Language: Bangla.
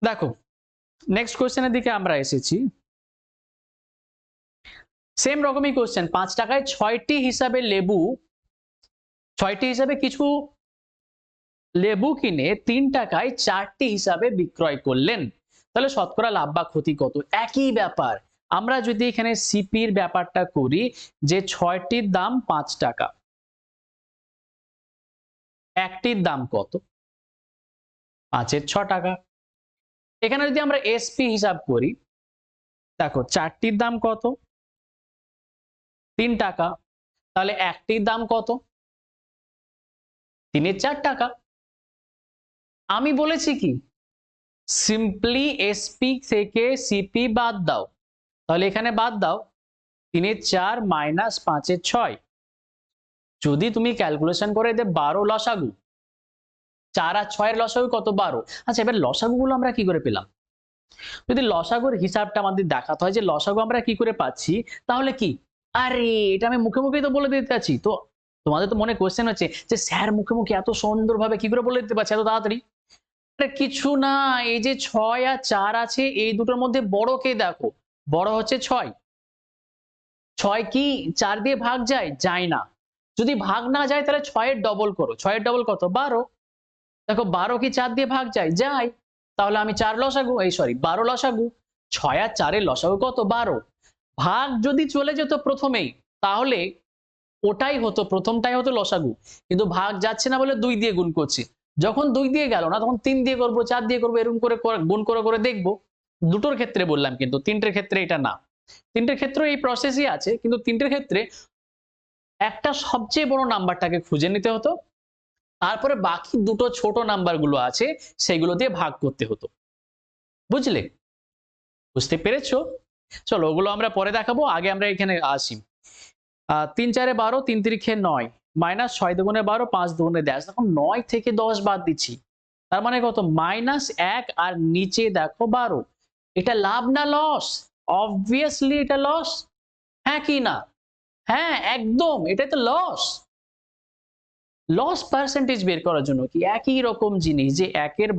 দেখো নেক্সট কোশ্চেনের দিকে আমরা এসেছি। সেম রকমই কোশ্চেন, 5 টাকায় 6টি হিসাবে লেবু, 6টি হিসাবে কিছু লেবু কিনে 3 টাকায় 4টি হিসাবে বিক্রয় করলেন, তাহলে শতকরা লাভ বা ক্ষতি কত? একই ব্যাপার। আমরা যদি এখানে সিপির ব্যাপারটা করি যে 6টির দাম 5 টাকা, একটির দাম কত? 5-এর 6 টাকা। এখানে যদি আমরা এসপি হিসাব করি, দেখো 4টির দাম কত? 3 টাকা, তাহলে একটির দাম কত? 3-এর 4 টাকা। আমি বলেছি কি সিম্পলি এসপি থেকে সিপি বাদ দাও, তাহলে এখানে বাদ দাও 3-এর 4 মাইনাস 5-এর 6। যদি তুমি ক্যালকুলেশন করে দে 12 লসাগু, 4 আর 6 এর লসাগু কত? 12। আচ্ছা এবার লসাগুগুলো আমরা কি করে পেলাম? যদি লসাগুর হিসাবটা আমাদের দেখাতে হয় যে লসাগু আমরা কি করে পাচ্ছি, তাহলে কি আরে এটা আমি মুখে মুখেই তো বলে দিতে চাচ্ছি। তো তোমাদের তো মনে কোশ্চেন হচ্ছে যে স্যার মুখে মুখে এত সুন্দরভাবে কি করে বলে দিতে পারছে এত তাড়াতাড়ি? কিছু না, এই যে 6 আর 4 আছে এই দুটোর মধ্যে বড় কে দেখো, বড় হচ্ছে 6। 6 কি 4 দিয়ে ভাগ যায়? যায় না। যদি ভাগ না যায় তাহলে 6 এর ডবল করো, 6 এর ডবল কত? 12। দেখো 12 কি 4 দিয়ে ভাগ যায়? যায়। তাহলে আমি 4 লসাগু, এই সরি 12 লসাগু। 6 আর 4 এর লসাগু কত? 12। ভাগ যদি চলে যেত প্রথমেই তাহলে ওটাই হতো, প্রথমটাই হতো লসাগু, কিন্তু ভাগ যাচ্ছে না বলে 2 দিয়ে গুণ করছি। যখন 2 দিয়ে গেল না তখন 3 দিয়ে করব, 4 দিয়ে করব, এরকম করে গুণ করে করে দেখব। দুটোর ক্ষেত্রে বললাম, কিন্তু তিনটের ক্ষেত্রে এটা না। তিনটের ক্ষেত্রে এই প্রসেসই আছে, কিন্তু তিনটের ক্ষেত্রে একটা সবচেয়ে বড় নাম্বারটাকে খুঁজে নিতে হতো, তারপরে বাকি দুটো ছোট নাম্বারগুলো আছে সেগুলো দিয়ে ভাগ করতে হতো। বুঝলে? বুঝতে পেরেছো? চলো ওগুলো আমরা পরে দেখাবো, আগে আমরা এখানে আসি। 3 4 12, 3 3 9, মাইনাস 6 দুগুণে 12, 5 দুগুণে 10। এখন 9 থেকে 10 বাদ দিচ্ছি, তার মানে কত? মাইনাস 1 আর নিচে দেখো 12। এটা লাভ না লস? অবভিয়াসলি এটা লস। হ্যাঁ কি না? হ্যাঁ একদম, এটা তো লস। লস পার্সেন্টেজ বের করার জন্য কি একই রকম জিনিস যে 1 এর